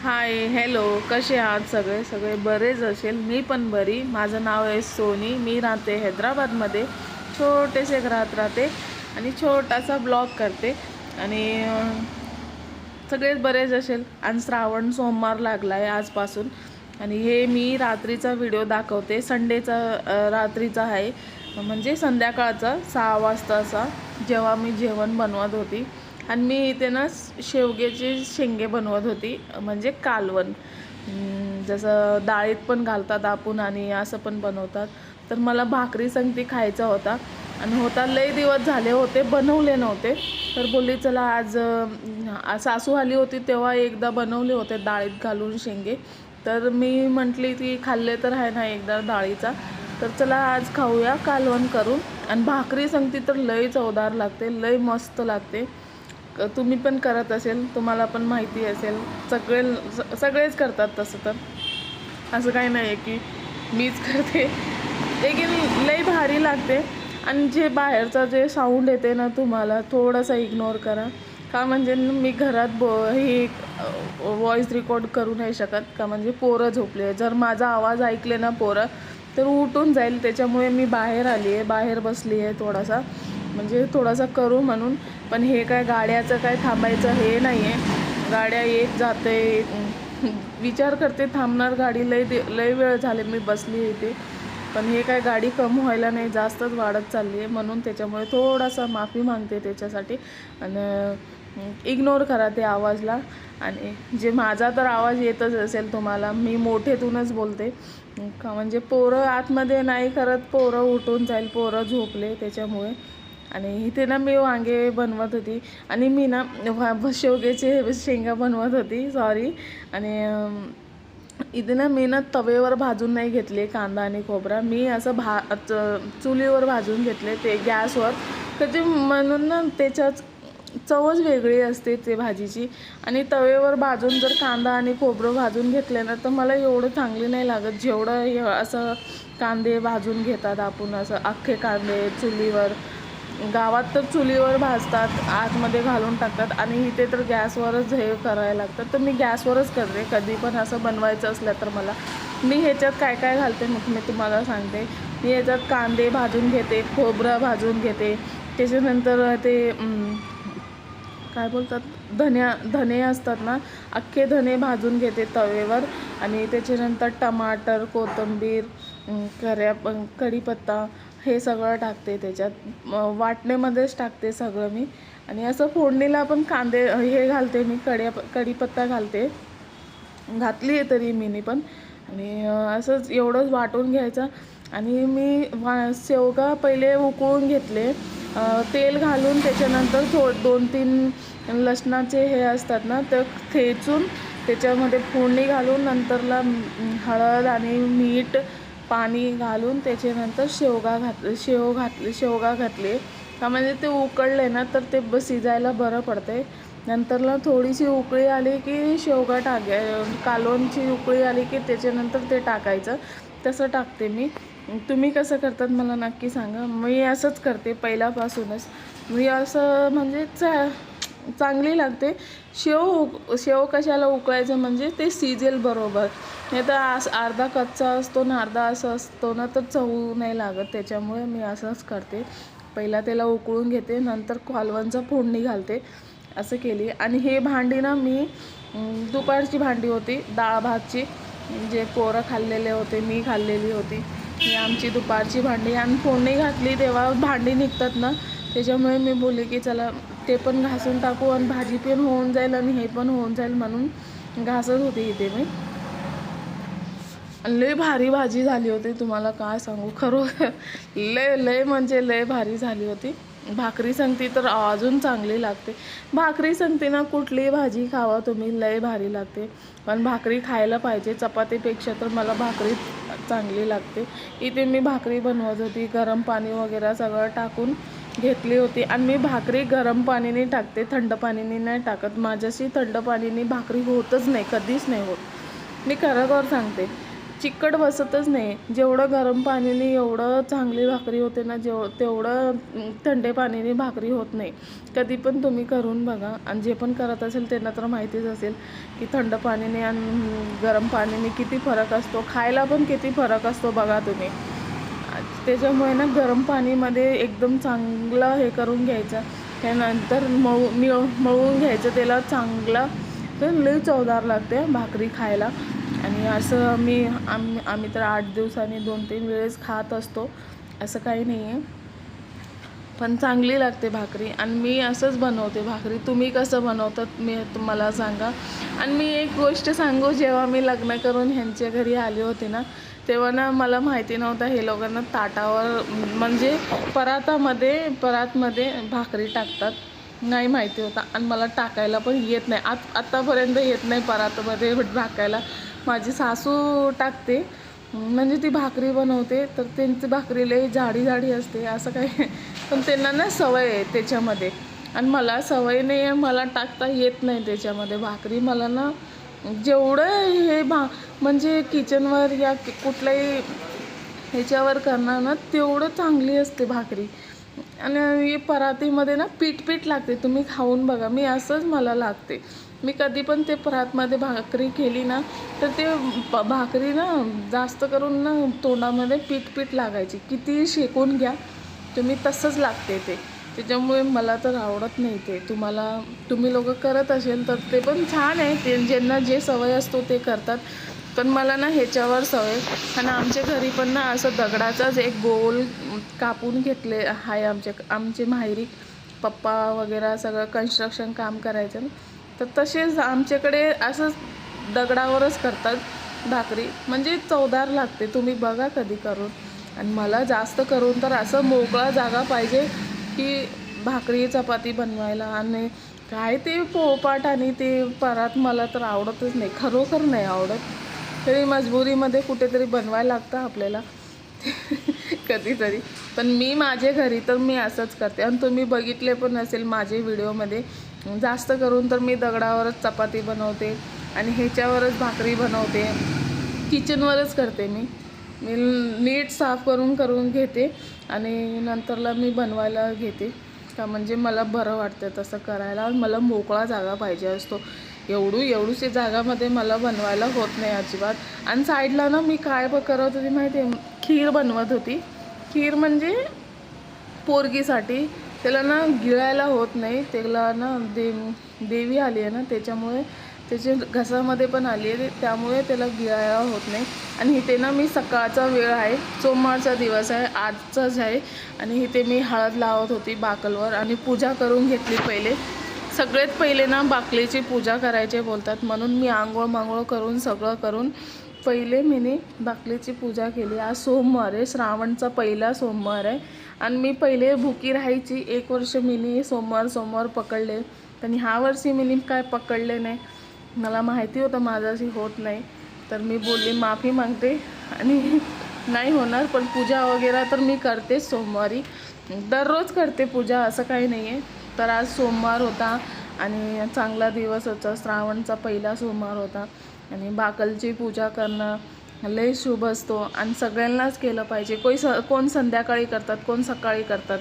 Hi hello, कसे आहात सगळे सगळे बरेच असेल. मी पण बरी. माझं नाव आहे सोनी. मी राहते हैदराबादमध्ये. छोटेसे घरात राहते आणि छोटासा ब्लॉग करते आणि सगळेच बरेच असेल. आणि श्रावण सोमवार लागला आहे आजपासून आणि हे मी रात्रीचा व्हिडिओ दाखवते. संडेचा रात्रीचा आहे, म्हणजे संध्याकाळचा 6 वाजताचा, जेव्हा मी जेवण बनवत होती आणि मी इथे ना शेवग्याचे शेंगे बनवत होती, म्हणजे कालवण. जसं डाळीत पण घालतात आपण आणि असं पण बनवतात. तर मला भाकरी संगती खायचा होता आणि लय दिवस झाले होते बनवले नव्हते. तर बोलली चला आज सासू आली होती तेव्हा एकदा बनवले होते डाळीत घालून शेंगे. तर मी म्हटली की खाल्ले तर आहे ना एकदा डाळीचा, तर चला आज खाऊया कालवण करून. आणि भाकरी संगती तर लय चवदार लागते, लय मस्त लागते. तुम्ही पण करत असेल, तुम्हाला पण माहिती असेल. सगळेच करतात तसं. तर असं काही नाही आहे की मीच करते, लेकिन लई भारी लागते. आणि जे बाहेरचा जे साऊंड येते ना, तुम्हाला थोडासा इग्नोर करा. का म्हणजे मी घरात ही व्हॉइस रेकॉर्ड करू नाही शकत. का म्हणजे पोरं झोपले, जर माझा आवाज ऐकले ना पोरं तर उठून जाईल. त्याच्यामुळे मी बाहेर आली आहे, बाहेर बसली आहे थोडासा, म्हणजे थोडासा करू म्हणून. पण हे काय गाड्याचं काय थांबायचं हे नाही आहे. गाड्या येत जाते, विचार करते थांबणार गाडी. लय वेळ झाले मी बसली इथे, पण हे काय गाडी कमी व्हायला नाही, जास्तच वाढत चालली आहे. म्हणून त्याच्यामुळे थोडासा माफी मागते त्याच्यासाठी. आणि इग्नोर करा ते आवाजला. आणि जे माझा तर आवाज येतच असेल तुम्हाला, मी मोठेतूनच बोलते. का म्हणजे पोरं आतमध्ये नाही करत, पोरं उठून जाईल, पोरं झोपले त्याच्यामुळे. आणि इथे ना मी वांगे बनवत होती आणि मी ना शेवग्याचे शेंगा बनवत होती, सॉरी. आणि इथे ना मी ना तवेवर भाजून नाही घेतले कांदा आणि खोबरा, मी असं चुलीवर भाजून घेतले ते गॅसवर. तर ते म्हणून ना त्याच्यात चवच वेगळी असते ते भाजीची. आणि तवेवर भाजून जर कांदा आणि खोबरं भाजून घेतले ना तर मला एवढं चांगली नाही लागत, जेवढं असं कांदे भाजून घेतात आपण, असं अख्खे कांदे चुलीवर. गावात तर चुलीवर भाजतात, आतमध्ये घालून टाकतात, आणि इथे तर गॅसवरच हे करायला लागतं. तर मी गॅसवरच करते कधी पण असं बनवायचं असलं तर. मी ह्याच्यात काय काय घालते मग मी तुम्हाला सांगते. मी ह्याच्यात कांदे भाजून घेते, खोबरं भाजून घेते, त्याच्यानंतर ते काय बोलतात, धने असतात ना, अख्खे धने भाजून घेते तवेवर. आणि त्याच्यानंतर टमाटर, कोथिंबीर, कढीपत्ता हे सगळं टाकते त्याच्यात. वाटणेमध्येच टाकते सगळं मी. आणि असं फोडणीला पण कांदे हे घालते मी, कढीपत्ता घातली आहे तरी मी पण. आणि असंच एवढंच वाटून घ्यायचं. आणि मी शेवगा पहिले उकळून घेतले, तेल घालून. त्याच्यानंतर 2-3 लसणाचे हे असतात ना, तर ठेचून त्याच्यामध्ये फोडणी घालून, नंतरला हळद आणि मीठ, पाणी घालून त्याच्यानंतर शेवगा घातले. का म्हणजे ते उकळले ना तर ते शिजायला बरं पडते. नंतरला थोडीशी उकळी आली की कालवणची उकळी आली की त्याच्यानंतर ते टाकायचं. तसं टाकते मी. तुम्ही कसं करतात मला नक्की सांगा. मी असंच करते पहिल्यापासूनच. मी असं म्हणजे चांगली लागते. शेव कशाला उकळायचं, म्हणजे ते शिजेल बरोबर. नाही तर अर्धा कच्चा असतो ना, अर्धा असं असतो ना, तर चव नाही लागत. त्याच्यामुळे मी असंच करते. पहिला त्याला उकळून घेते, नंतर कालवणचं फोडणी घालते, असं केली. आणि हे भांडी ना मी दुपारची भांडी होती, डाळ भातची, जे पोरं खाल्लेले होते, मी खाल्लेली होती. ही आमची दुपारची भांडी. आणि फोडणी घातली तेव्हा भांडी निघतात ना, त्याच्यामुळे मी बोलले की चला ते पण घासून टाकू आणि भाजी पण होऊन जाईल आणि हे पण होऊन जाईल, म्हणून घासत होते इथे मी. लय भारी भाजी झाली होती, तुम्हाला काय सांगू. खरं लय म्हणजे लय भारी झाली होती. भाकरी संगती तर अजून चांगली लागते. भाकरी संगती ना कुठलीही भाजी खावा तुम्ही, लय भारी लागते. पण भाकरी खायला पाहिजे, चपातीपेक्षा तर मला भाकरी चांगली लागते. इथे मी भाकरी बनवत होती, गरम पाणी वगैरे सगळं टाकून घेतली होती. आणि मी भाकरी गरम पाणीने टाकते, थंड पाणीने नाही टाकत. माझ्याशी थंड पाणीने भाकरी होतच नाही, कधीच नाही होत. मी खरोखर सांगते. चिकट बसतच नाही. जेवढं गरम पाणीने एवढं चांगली भाकरी होते ना, तेवढं थंडे पाणीने भाकरी होत नाही. कधी पण तुम्ही करून बघा. आणि जे पण करत असेल त्यांना तर माहितीच असेल की थंड पाणीने आणि गरम पाणीने किती फरक असतो, खायला पण किती फरक असतो बघा तुम्ही. त्याच्यामुळे ना गरम पाणीमध्ये एकदम चांगलं हे करून घ्यायचं, त्यानंतर मळून घ्यायचं त्याला चांगलं. तर लई चवदार लागते भाकरी खायला. आणि असं आम्ही तर 8 दिवसांनी 2-3 वेळेस खात असतो, असं काही नाही आहे. पण चांगली लागते भाकरी. आणि मी असंच बनवते भाकरी. तुम्ही कसं बनवतात मी तुम्हाला सांगा. आणि मी एक गोष्ट सांगू, जेव्हा मी लग्न करून ह्यांच्या घरी आले होते ना, तेव्हा ना मला माहिती नव्हतं हे लोकांना ताटावर म्हणजे परातमध्ये भाकरी टाकतात, नाही माहिती होता. आणि मला टाकायला पण येत नाही, आत्तापर्यंत येत नाही परातमध्ये टाकायला. माझी सासू टाकते, म्हणजे ती भाकरी बनवते तर त्यांची भाकरी लई जाडी असते असं काही. पण त्यांना ना सवय आहे त्याच्यामध्ये, आणि मला सवय नाही आहे, मला टाकता येत नाही त्याच्यामध्ये भाकरी. मला ना जेवढं हे म्हणजे किचनवर या कुठल्याही ह्याच्यावर करणार ना तेवढं चांगली असते भाकरी. आणि परातीमध्ये ना पीठ लागते. तुम्ही खाऊन बघा, मी असंच मला लागते. मी कधी पण ते परातमध्ये भाकरी केली ना तर ते भाकरी ना जास्त करून ना तोंडामध्ये पीठ लागायची. किती शेकून घ्या तुम्ही तसंच लागते ते. त्याच्यामुळे मला तर आवडत नाही ते. तुम्ही लोक करत असेल तर ते पण छान आहे, ते ज्यांना जे सवय असतो ते करतात. पण मला ना ह्याच्यावर सवय. आणि आमच्या घरी पण ना असं दगडाचाच एक गोल कापून घेतले आहे. आमचे माहेरी पप्पा वगैरे सगळं कन्स्ट्रक्शन काम करायचं ना, तर तसेच आमच्याकडे असंच दगडावरच करतात भाकरी. म्हणजे चवदार लागते, तुम्ही बघा कधी करून. आणि मला जास्त करून तर असं मोकळा जागा पाहिजे की भाकरी चपाती बनवायला. आणि काय ते पोळपाट आणि ते परात मला तर आवडतच नाही, खरोखर नाही आवडत. तरी मजबुरीमध्ये कुठेतरी बनवायला लागतं आपल्याला कधीतरी. पण मी माझ्या घरी तर मी असंच करते. आणि तुम्ही बघितले पण असेल माझे व्हिडिओमध्ये, जास्त करून तर मी दगडावरच चपाती बनवते आणि ह्याच्यावरच भाकरी बनवते. किचनवरच करते मी नीट साफ करून घेते आणि नंतरला मी बनवायला घेते का, म्हणजे मला बरं वाटतं तसं करायला. मला मोकळा जागा पाहिजे असतो. एवढूशी जागामध्ये मला बनवायला होत नाही अजिबात. आणि साईडला ना मी काय करत होती माहिती आहे, खीर बनवत होती. खीर म्हणजे पोरगीसाठी. त्याला ना गिळायला होत नाही, त्याला ना देवी आली आहे ना, त्याच्यामुळे त्याच्या घसामध्ये पण आली आहे, त्यामुळे त्याला गिळायला होत नाही. आणि इथे ना मी सकाळचा वेळ आहे, सोमवारचा दिवस आहे, आजचाच आहे. आणि इथे मी हळद लावत होती बाकलवर आणि पूजा करून घेतली. सगळ्यात पहिले ना बाकलीची पूजा करायचे बोलतात, म्हणून मी आंघोळ करून सगळं करून पहिले मी बाकलीची पूजा केली. आज सोमवार आहे, श्रावणचा पहिला सोमवार आहे. आणि मी पहिले भुकी राहायची, 1 वर्ष मी सोमवार पकडले. आणि ह्या वर्षी मी काय पकडले नाही. मला माहिती होतं माझ्याशी होत नाही, तर मी बोलली माफी मागते आणि नाही होणार. पण पूजा वगैरे तर मी करतेच सोमवारी, दररोज करते पूजा, असं काही नाही आहे. तर आज सोमवार होता आणि चांगला दिवस होता, श्रावणचा पहिला सोमवार होता. आणि बाकलची पूजा करणं लय शुभ असतो आणि सगळ्यांनाच केलं पाहिजे. कोण संध्याकाळी करतात, कोण सकाळी करतात.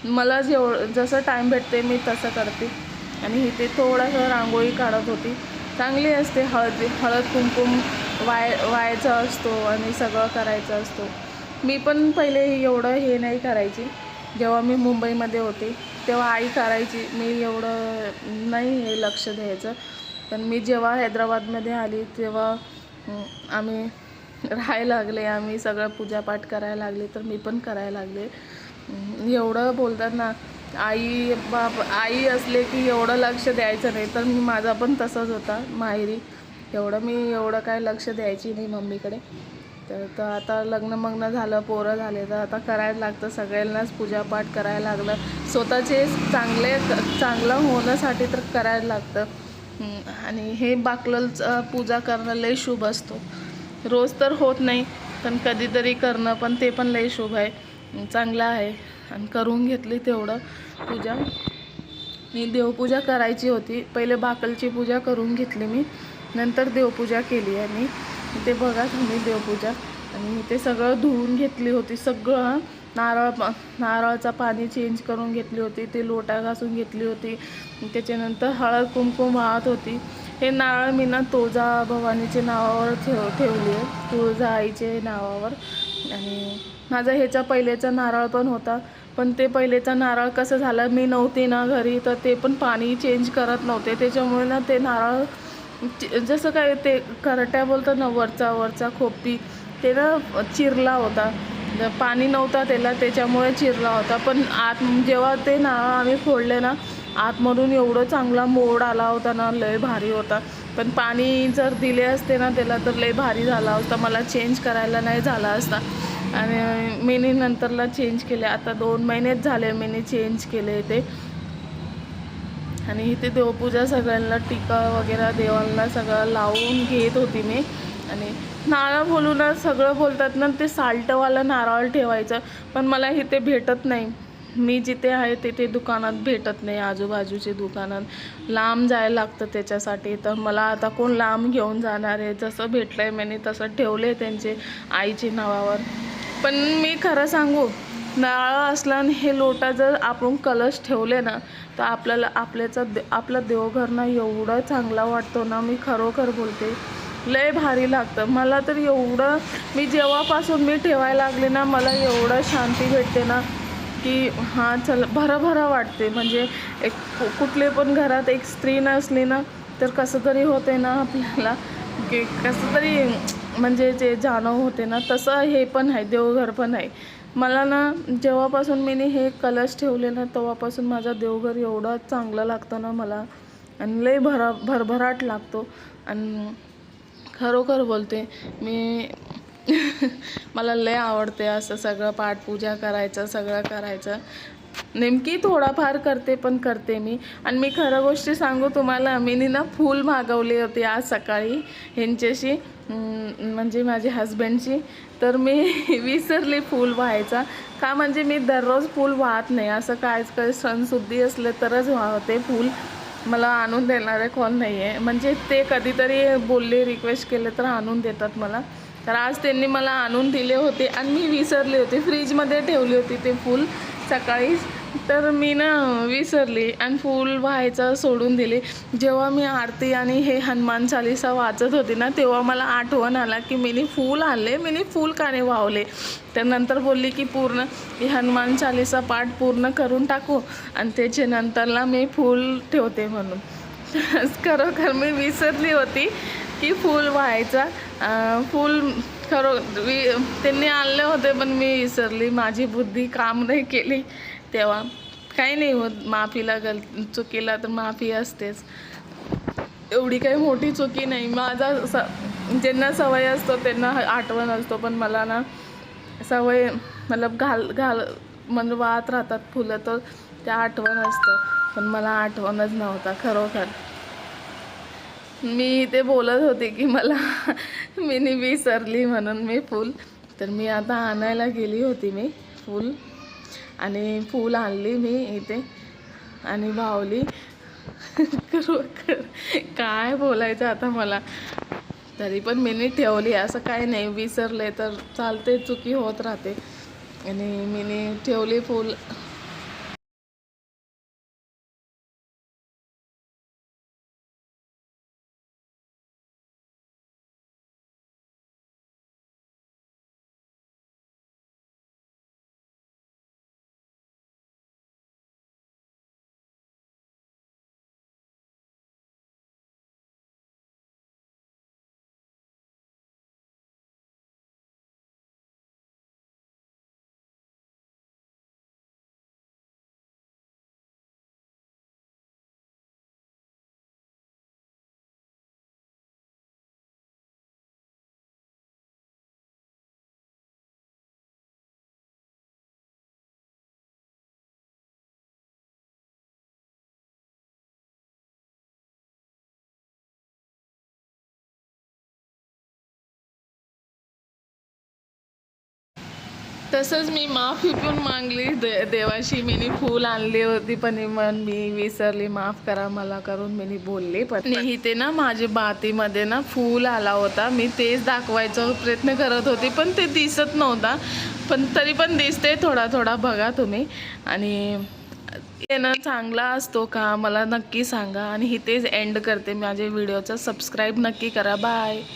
मला जसं टाईम भेटते मी तसं करते. आणि इथे थोडासा रांगोळी काढत होती, चांगली असते. हळद कुंकुम वाहायचा असतो आणि सगळं करायचं असतो. मी पण पहिले एवढं हे नाही करायची. जेव्हा मी मुंबईमध्ये होते तेव्हा आई करायची, मी एवढं नाही हे लक्ष द्यायचं. पण मी जेव्हा हैदराबादमध्ये आली तेव्हा आम्ही राहायला लागले, आम्ही सगळं पूजापाठ करायला लागले, तर मी पण करायला लागले. एवढं बोलतात ना, आई असले की एवढं लक्ष द्यायचं नाही, तर माझा पण तसंच होता माहेरी. एवढं काय लक्ष द्यायची नाही मम्मीकडे. तर आता लग्न झालं, पोरं झाले, तर आता करायला लागतं. सगळ्यांनाच पूजापाठ करायला लागलं. स्वतःचे चांगलं होण्यासाठी तर करायला लागतं. आणि हे बाकलचं पूजा करणं लय शुभ असतो. रोज तर होत नाही, पण कधीतरी करणं पण ते पण लय शुभ आहे, चांगलं आहे. आणि करून घेतली तेवढं पूजा. मी देवपूजा करायची होती, पहिले बाकलची पूजा करून घेतली मी, नंतर देवपूजा केली आहे मी. इथे बघा तुम्ही देवपूजा. आणि इथे सगळं धुवून घेतली होती, सगळं नारळाचं पाणी चेंज करून घेतली होती, ते लोटा घासून घेतली होती. त्याच्यानंतर हळद कुंकुम वाहत होती. हे नारळ मी ना तुळजा भवानीच्या नावावर ठेवली आहे, तुळजा आईचे नावावर. आणि माझा ह्याचा पहिलेचा नारळ पण होता, पण ते पहिलेचा नारळ कसं झालं, मी नव्हते ना घरी, तर ते पण पाणी चेंज करत नव्हते. त्याच्यामुळे ना ते नारळ जसं काय ते करट्या बोलतात ना, वरचा खोपी, ते ना चिरला होता. पाणी नव्हता त्याला, त्याच्यामुळे चिरला होता. पण आत जेव्हा ते नारळ आम्ही फोडले ना, आतमधून एवढं चांगला मोड आला होता ना, लय भारी होता. पण पाणी जर दिले असते ना त्याला, तर लय भारी झाला असता, मला चेंज करायला नाही झाला असता. आणि मीनी नंतरला चेंज केले. आता 2 महिनेच झाले मीनी चेंज केले ते. आणि इथे देवपूजा सगळ्यांना टीका वगैरे देवांना सगळं लावून घेत होती मी. आणि नारळ बोलून सगळं बोलतात ना, ते साल्टवाला नारळ ठेवायचं, पण मला इथे भेटत नाही. मी जिथे आहे तिथे दुकानात भेटत नाही, आजूबाजूचे दुकानात लांब जायला लागतं त्याच्यासाठी. तर मला आता कोण लांब घेऊन जाणार आहे. जसं भेटलं आहे मी तसं ठेवले त्यांचे आईच्या नावावर. पण मी खरं सांगू, नारळ असला आणि हे लोटा जर आपण कलश ठेवले ना, तर आपल्याला आपलं देवघर ना एवढं चांगला वाटतो ना, मी खरोखर बोलते, लय भारी लागतं मला तर. एवढं मी जेव्हापासून मी ठेवायला लागले ना, मला एवढं शांती भेटते ना, की हां चल भरभरा वाटते. म्हणजे एक कुठले पण घरात एक स्त्री नसली ना, तर कसं तरी होते ना आपल्याला, की कसं तरी म्हणजे जे जाणव होते ना, तसं हे पण आहे, देवघर पण आहे. मला ना जेव्हापासून मी हे कलश ठेवले ना, तेव्हापासून माझा देवघर एवढं चांगलं लागतं ना मला, आणि लय भरभराट लागतो. आणि खरोखर बोलते मी मला लय आवडते असं सगळं पाठपूजा करायचं, सगळं करायचं. नेमकी थोडाफार करते, पण करते मी. आणि मी खरं गोष्टी सांगू तुम्हाला, मी ना फूल मागवली होती आज सकाळी ह्यांच्याशी, म्हणजे माझ्या हस्बंडची. तर मी विसरली फूल व्हायचा. का म्हणजे मी दररोज फूल वाहत नाही, असं काय सणसुद्धी असले तरच वाहते फूल. मला आणून देणारे कोण नाही आहे. म्हणजे ते कधीतरी बोलले, रिक्वेस्ट केले तर आणून देतात मला. तर आज त्यांनी मला आणून दिले होते आणि मी विसरले होते, फ्रीजमध्ये ठेवली होती ते फूल सकाळीच. तर मी ना विसरली आणि फूल व्हायचं सोडून दिली. जेव्हा मी आरती आणि हे हनुमान चालीसा वाचत होती ना, तेव्हा मला आठवण आला की मीनी फूल आणले, मीनी फूल का नाही वाहले. तर नंतर बोलली की पूर्ण ही हनुमान चालीसा पाठ पूर्ण करून टाकू, आणि त्याच्यानंतरला मी फूल ठेवते म्हणून. खरोखर मी विसरली होती की फूल व्हायचा. फूल त्यांनी आणले होते, पण मी विसरली, माझी बुद्धी काम नाही केली तेव्हा. काही नाही होत, माफीला चुकीला तर माफी असतेच, एवढी काही मोठी चुकी नाही. माझा ज्यांना सवय असतो त्यांना आठवण असतो, पण मला ना सवय मतलब म्हणजे वाहत राहतात फुलं, तर त्या आठवण असतं, पण मला आठवणच नव्हता खरोखर. मी ते बोलत होते की मला मी विसरली म्हणून मी फूल. तर मी आता आणायला गेली होती मी फूल, आणि फूल आणली मी इथे आणि वावली. खरोखर काय बोलायचं आता मला. तरी पण मी ठेवली, असं काय नाही, विसरले तर चालते, चुकी होत राहते. आणि मी ठेवली फूल. तसंच मी माफी पण मागली देवाशी. मी फूल आणली होती पण मी विसरली, माफ करा मला करून मी बोलले. पण इथे ना माझ्या बातीमध्ये ना फूल आला होता, मी तेच दाखवायचा प्रयत्न करत होती पण ते दिसत नव्हता. पण तरी पण दिसते थोडा थोडा, बघा तुम्ही. आणि येणं चांगला असतो का मला नक्की सांगा. आणि इथेच एंड करते माझ्या व्हिडिओचा. सबस्क्राईब नक्की करा. बाय.